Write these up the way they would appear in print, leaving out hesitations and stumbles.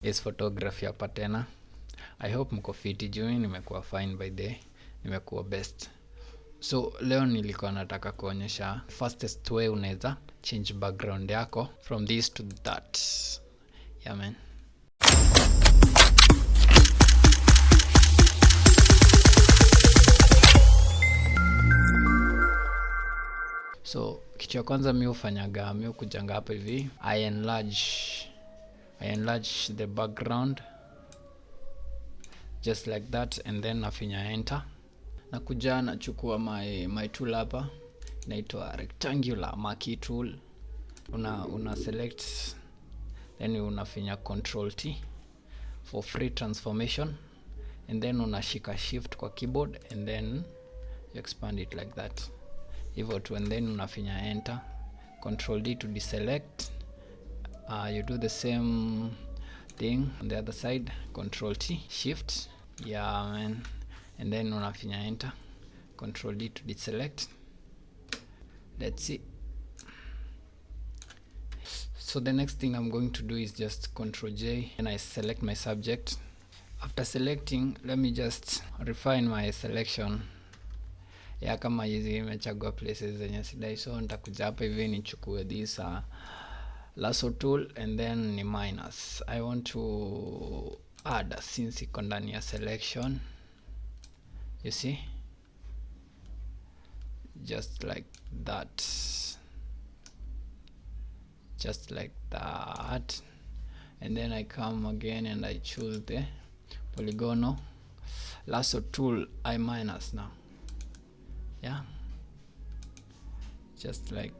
Is photography hapa tena. I hope mko fiti juu nimekuwa fine by the nimekuwa best. So leo nilikuwa nataka kuonyesha fastest way unaweza change background yako from this to that. Yeah man. So kitu ya kwanza mi hufanyaga, mi hukujanga hapa hivi, I enlarge the background just like that, and then nafinya enter. Nakuja nachukua my tool hapa inaitwa rectangular marquee tool. Una select, then unafinya control T for free transformation, and then unashika shift kwa keyboard, and then you expand it like that hivyo tu, and then unafinya enter, control D to deselect. You do the same thing on the other side, control T, shift, yeah man, and then unafinya enter, control D to deselect. Let's see. So the next thing I'm going to do is just control J, and I select my subject. After selecting, let me just refine my selection. Ya kama hizi imechagua places zenye sidai, so nitakuja hapa hivi nichukue this lasso tool, and then ni minus. I want to add since iko ndani ya selection, you see, just like that, and then I come again and I choose the polygonal lasso tool, I minus now. Yeah, just like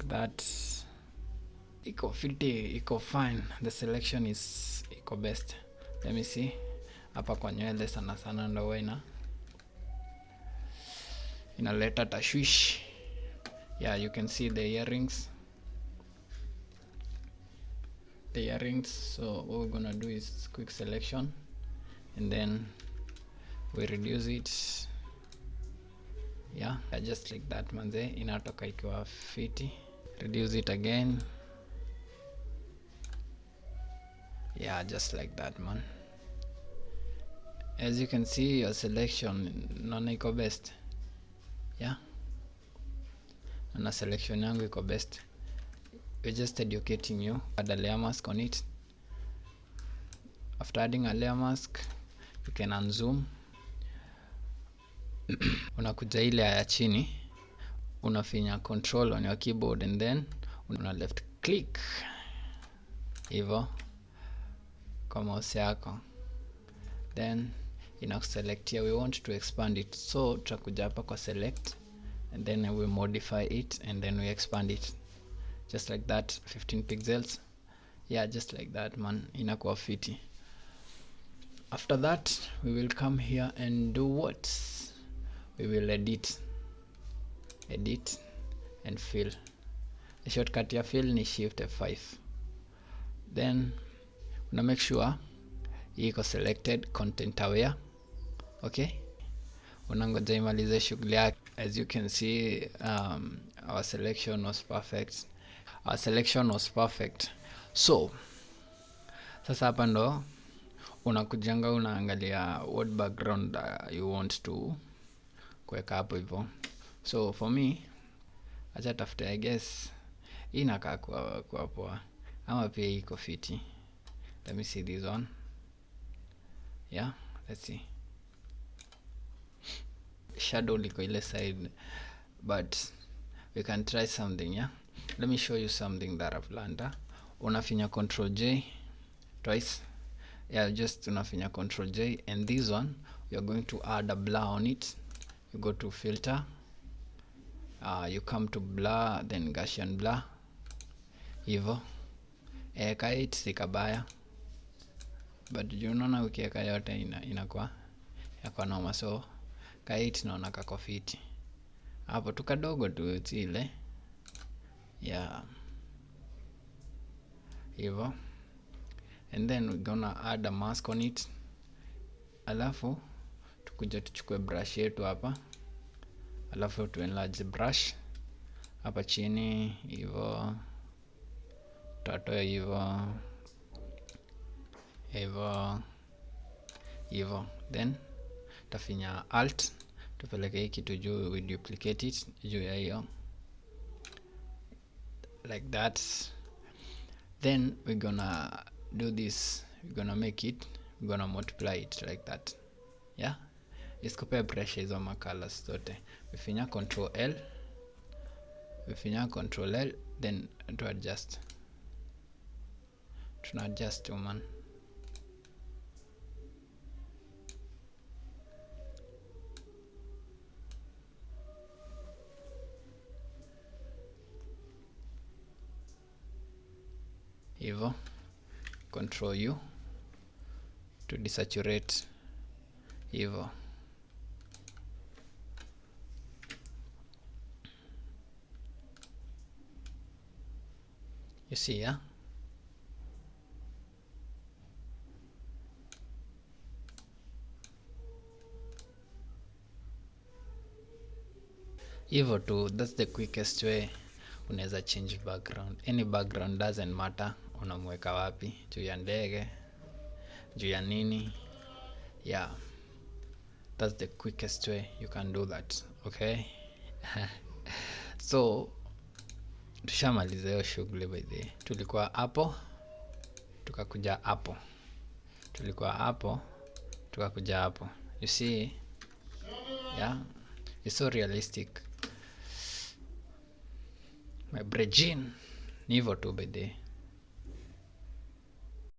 that. Iko fiti, iko fine, the selection is iko best. Let me see hapa kwa nywele sana sana ndo wewe inaleta tashwish. Yeah, you can see the earrings. So what we're gonna do is quick selection, and then we reduce it. Yeah, just like that manze, inatoka ikiwa fiti. Reduce it again. Yeah, just like that man. As you can see, your selection naona iko best. Yeah, na selection yangu iko best. We're just educating you. Add a layer mask on it. After adding a layer mask, you can unzoom. Unakuja ile ya chini, unafinya control on your keyboard, and then una left click hivyo kwa mouse yako, then inakuselect here. We want to expand it, so tutakuja hapa kwa select, and then we modify it, and then we expand it just like that, 15 pixels. Yeah, just like that man, inakuwa fiti. After that, we will come here and do what? We will edit and fill. The shortcut ya fill ni shift F5, then una make sure iko selected content aware. Okay, unangoja imalize shughuli yake. As you can see, our selection was perfect. So sasa hapa ndo unakujanga unaangalia what background you want to kuweka hapo hivyo. So for me, acha tafute, I guess hii inakaa kwa poa, ama pia iko fiti. Let me see this one. Yeah, let's see. Shadow liko ile side, but we can try something. Yeah, let me show you something that I've learned. Unafinya control J twice. Yeah, just unafinya control J, and this one we are going to add a blur on it. You go to filter, you come to blur, then Gaussian blur hivyo. Kait sikabaya, but you unaona ukiweka yote inakuwa yako noma. So kait naona kako fiti hapo tu kadogo tu ile. Yeah, hivyo, and then we're gonna add a mask on it. Alafu tukuja tuchukue brush yetu hapa, alafu tu enlarge brush hapa chini hivyo, tatoa hivyo, hivyo then tafinya alt tupeleke hii kitu juu, we duplicate it juu ya hiyo like that. Then we're gonna do this, we're gonna make it, we're gonna multiply it like that. Yeah, isikopea brush hizo macolors zote. Wefinya control L, wefinya control L, then to adjust, tuna adjust man. Hivyo control U to desaturate hivyo. You see, yeah? Hivyo tu, that's the quickest way unaweza change background. Any background doesn't matter unamweka wapi, juu ya ndege, juu ya nini. Yeah, that's the quickest way you can do that. Okay. So tushamaliza hiyo shughuli by the way. Tulikuwa hapo tukakuja hapo, tulikuwa hapo tukakuja hapo. You see, yeah, it's so realistic my brejin. Ni hivyo tu by the way.